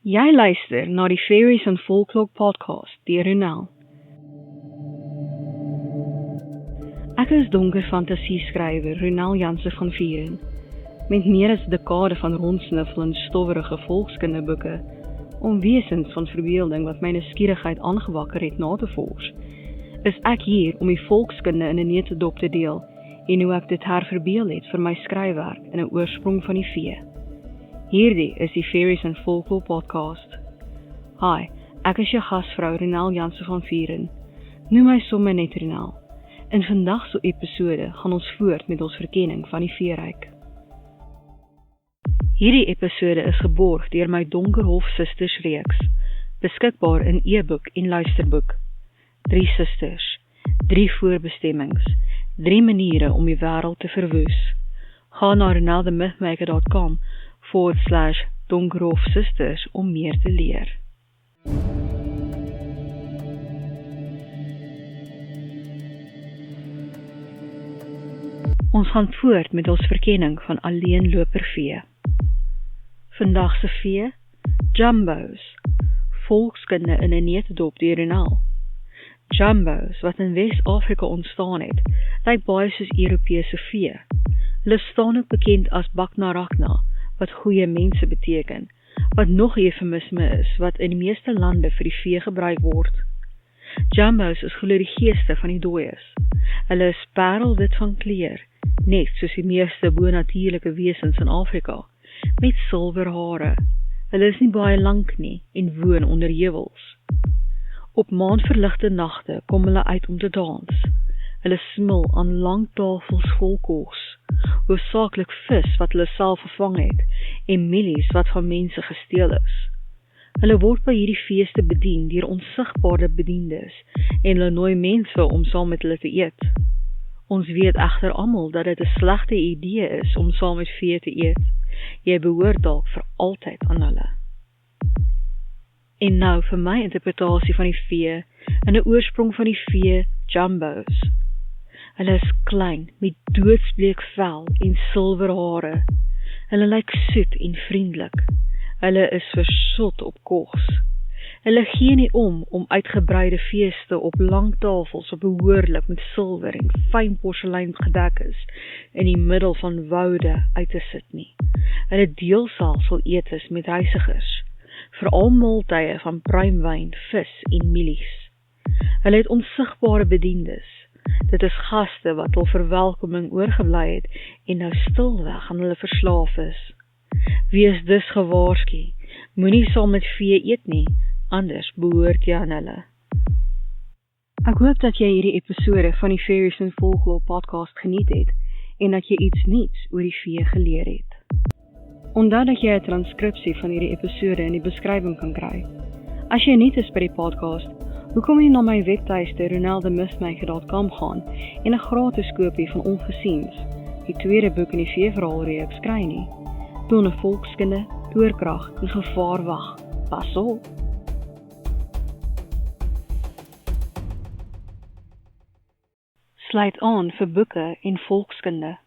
Jy luister na die Fairies and Folklore podcast deur Ronel. Ek is donker fantasieskrywer Ronel Janse van Vieren, met meer as 'n dekade van rondsniffel in stowwerige volkskindeboeke, om wesens van verbeelding wat my nuuskierigheid aangewakker het na te vors, is ek hier om die volkskunde in 'n neutedop te deel, en hoe ek dit herverbeel het vir my skryfwerk in 'n oorsprong van die vee. Hierdie is die Fairies and Folklore podcast. Hi, ek is jou gasvrou Ronel Janse van Vieren. Noem my sommer net Ronel. In vandag se episode gaan ons voort met ons verkenning van die veeryk. Hierdie episode is geborg deur my Donkerhof Sisters reeks, beskikbaar in e-boek en luisterboek. 3 susters, 3 voorbestemmings, 3 maniere om die wêreld te verwoes. Ga na ronelthemythmaker.com/Donkerhof Sisters om meer te leer. Ons gaan voort met ons verkenning van alleenlopervee. Vandag se vee, Jumbos, volkskunde in 'n neutedop deur Ronel. Jumbos, wat in Wes-Afrika ontstaan het, lyk baie soos Europese vee. Hulle staan ook bekend as Baknarakna, wat goeie mense beteken, wat nog 'n eufemisme is, wat in die meeste lande vir die vee gebruik word. Jumbos is glo die geeste van die dooies. Hulle is parelwit van kleur, net soos die meeste bonatuurlike wesens in Afrika, met silwer hare. Hulle is nie baie lank nie en woon onder heuwels. Op maanverligte nagte kom hulle uit om te dans. Hulle smil aan lang tafels vol kos, hoofsaaklik vis wat hulle self gevang het, en mielies wat van mense gesteel is. Hulle word by hierdie feeste bedien deur onsigbare bediendes, en hulle nooi mense om saam met hulle te eet. Ons weet egter almal dat dit 'n slegte idee is om saam met vee te eet. Jy behoort dalk vir altyd aan hulle. En nou vir my interpretasie van die vee, en 'n oorsprong van die vee, Jumbos. Hulle is klein, met doodsbleek vel en silwer hare. Hulle lyk soet en vriendelik. Hulle is versot op kos. Hulle gee nie om uitgebreide feeste op lang tafels op behoorlik met silwer en fyn porselein gedek is, in die middel van woude uit te sit nie. Hulle deel selfs wil eetes met reisigers, veral maaltye van pruimwyn, vis en mielies. Hulle het onsigbare bediendes. Dit is gaste wat hul verwelkoming oorgebly het en nou stilweg aan hulle verslaaf is. Wees dus gewaarsku, moenie saam met vee eet nie, anders behoort jy aan hulle. Ek hoop dat jy hierdie episode van die Fairies and Folklore podcast geniet het, en dat jy iets nuuts oor die vee geleer het. Onthou dat jy 'n transkripsie van hierdie episode in die beskrywing kan kry. As jy nuut is by die podcast, hoekom nie na my webtuiste ronelthemythmaker.com gaan en 'n gratis kopie van Ongesiens, die tweede boek in die veeverhaalreeks kry nie. Toe 'n volkskunde, toorkrag en gevaar wag. Pas op! Sluit aan vir boeke en volkskunde.